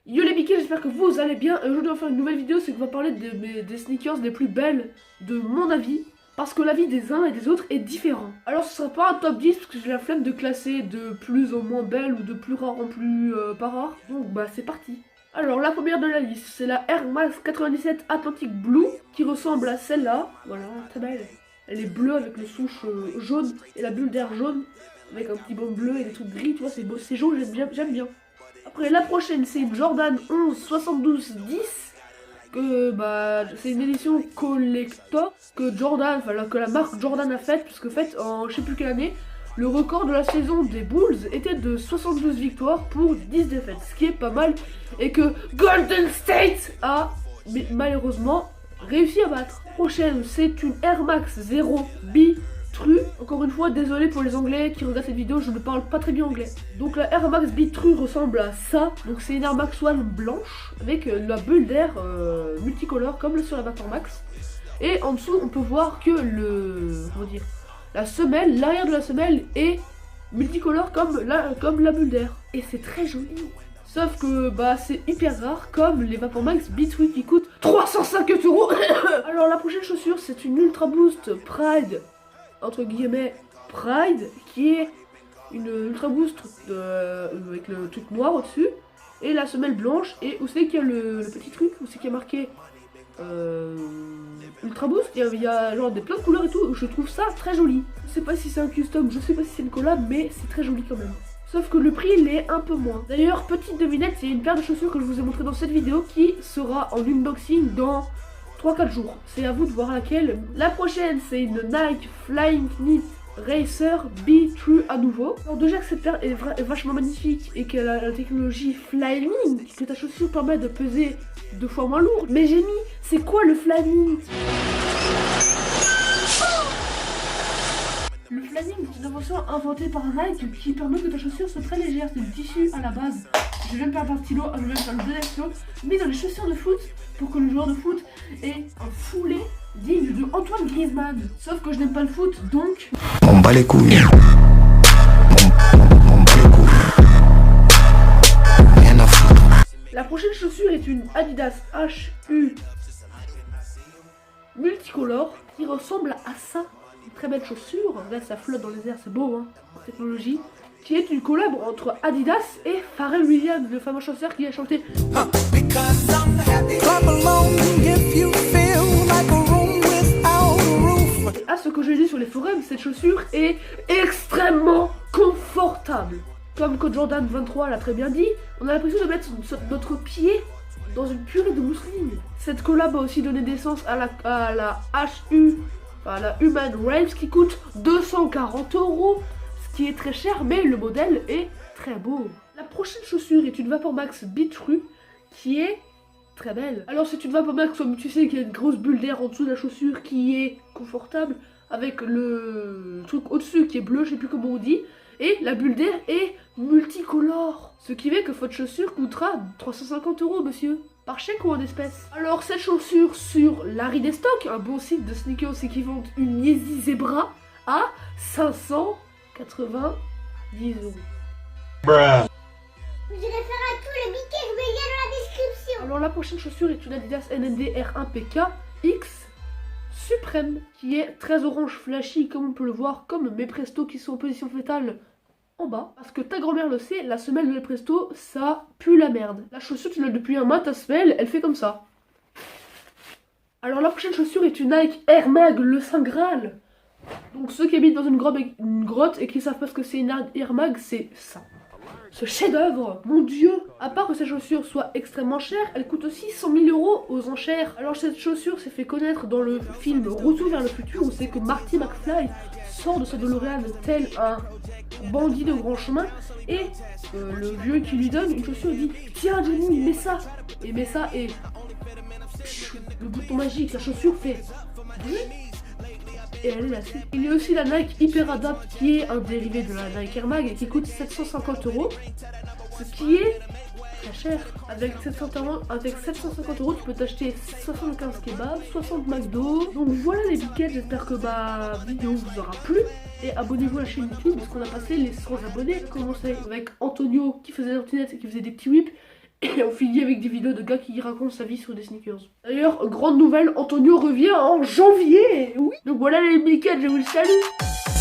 Yo les biquets, j'espère que vous allez bien. Aujourd'hui on va faire une nouvelle vidéo, c'est qu'on va parler des sneakers les plus belles de mon avis. Parce que l'avis des uns et des autres est différent. Alors ce sera pas un top 10 parce que j'ai la flemme de classer de plus en moins belle ou de plus rare en plus pas rare. Donc bah c'est parti. Alors la première de la liste, c'est la Air Max 97 Atlantic Blue qui ressemble à celle-là. Voilà, très belle. Elle est bleue avec le souche jaune et la bulle d'air jaune avec un petit banc bleu et des trucs gris, tu vois, c'est beau, c'est jaune, j'aime bien. Après la prochaine c'est une Jordan 11 72 10 que bah c'est une édition collector que Jordan, enfin que la marque Jordan a faite puisque faite en je sais plus quelle année. Le record de la saison des Bulls était de 72 victoires pour 10 défaites, ce qui est pas mal et que Golden State a malheureusement réussi à battre. La prochaine c'est une Air Max 0 B True. Encore une fois, désolé pour les anglais qui regardent cette vidéo, je ne parle pas très bien anglais. Donc la Air Max B True ressemble à ça. Donc c'est une Air Max One blanche avec la bulle d'air multicolore comme sur la Vapor Max. Et en dessous, on peut voir que la semelle, l'arrière de la semelle est multicolore comme la bulle d'air. Et c'est très joli. Sauf que bah c'est hyper rare comme les Vapor Max B True qui coûtent 350 €. Alors la prochaine chaussure, c'est une Ultra Boost Pride entre guillemets Pride qui est une Ultra Boost avec le truc noir au dessus et la semelle blanche. Et où c'est qu'il y a le petit truc, où c'est qu'il y a marqué Ultra Boost, il y a genre plein de couleurs et tout. Je trouve ça très joli. Je sais pas si c'est un custom, je sais pas si c'est une collab, mais c'est très joli quand même. Sauf que le prix il est un peu moins. D'ailleurs, petite devinette, c'est une paire de chaussures que je vous ai montré dans cette vidéo qui sera en unboxing dans 3-4 jours, c'est à vous de voir laquelle. La prochaine c'est une Nike Flying Knit Racer B True à nouveau. Alors déjà que cette paire est vachement magnifique et qu'elle a la technologie Flying, que ta chaussure permet de peser 2 fois moins lourd. Mais j'ai mis, c'est quoi le Flying? Le Flying est une invention inventée par Nike qui permet que ta chaussure soit très légère. C'est du tissu à la base. Je viens de perdre un stylo, je viens de faire le deuxième stylo, mis dans les chaussures de foot pour que le joueur de foot ait un foulé digne de Antoine Griezmann. Sauf que je n'aime pas le foot, donc... On bat les couilles. On bat les couilles. Rien à foutre. La prochaine chaussure est une Adidas HU multicolore qui ressemble à ça. Une très belle chaussure, là ça flotte dans les airs, c'est beau hein, technologie. Qui est une collab entre Adidas et Pharrell Williams, le fameux chanteur qui a chanté Et à ce que j'ai lu sur les forums, cette chaussure est extrêmement confortable. Comme que Jordan 23 l'a très bien dit, on a l'impression de mettre notre pied dans une purée de mousseline. Cette collab a aussi donné naissance à la HU, enfin la Human Rails qui coûte 240 €. Qui est très cher, mais le modèle est très beau. La prochaine chaussure est une Vapor Max B True qui est très belle. Alors c'est une Vapor Max comme tu sais qui a une grosse bulle d'air en dessous de la chaussure qui est confortable avec le truc au-dessus qui est bleu, je sais plus comment on dit, et la bulle d'air est multicolore. Ce qui fait que votre chaussure coûtera 350 € monsieur. Par chèque ou en espèces. Alors cette chaussure sur Larry des Stocks, un bon site de sneakers qui vend une Yeezy Zebra à 590 €. Bruh. Je réfère à tous les biquets, je mets le lien dans la description. Alors la prochaine chaussure est une Adidas NMD R1 PK X Suprême qui est très orange flashy comme on peut le voir, comme mes Presto qui sont en position fétale en bas. Parce que ta grand-mère le sait, la semelle de les Presto ça pue la merde. La chaussure tu l'as depuis un mois, ta semelle elle fait comme ça. Alors la prochaine chaussure est une Nike Air Mag le Saint Graal. Donc ceux qui habitent dans une grotte et qui savent pas ce que c'est une Air Mag, c'est ça. Ce chef-d'œuvre, mon dieu! À part que cette chaussure soit extrêmement chère, elle coûte aussi 100 000 € aux enchères. Alors cette chaussure s'est fait connaître dans le film Retour vers le futur où c'est que Marty McFly sort de sa DeLorean tel un bandit de grand chemin et le vieux qui lui donne une chaussure dit « Tiens Johnny, mets ça !» Et met ça et... le bouton magique, la chaussure fait... Et elle est là-dessus. Il y a aussi la Nike Hyper Adapt qui est un dérivé de la Nike Air Mag et qui coûte 750 €. Ce qui est très cher. Avec 750 € tu peux t'acheter 75 kebabs, 60 McDo. Donc voilà les biquettes, j'espère que ma vidéo vous aura plu. Et abonnez-vous à la chaîne YouTube parce qu'on a passé les 100 abonnés. Commencé avec Antonio qui faisait des trottinettes et qui faisait des petits whips. Et on finit avec des vidéos de gars qui racontent sa vie sur des sneakers. D'ailleurs, grande nouvelle, Antonio revient en janvier. Oui. Donc voilà les Mickey, je vous salue.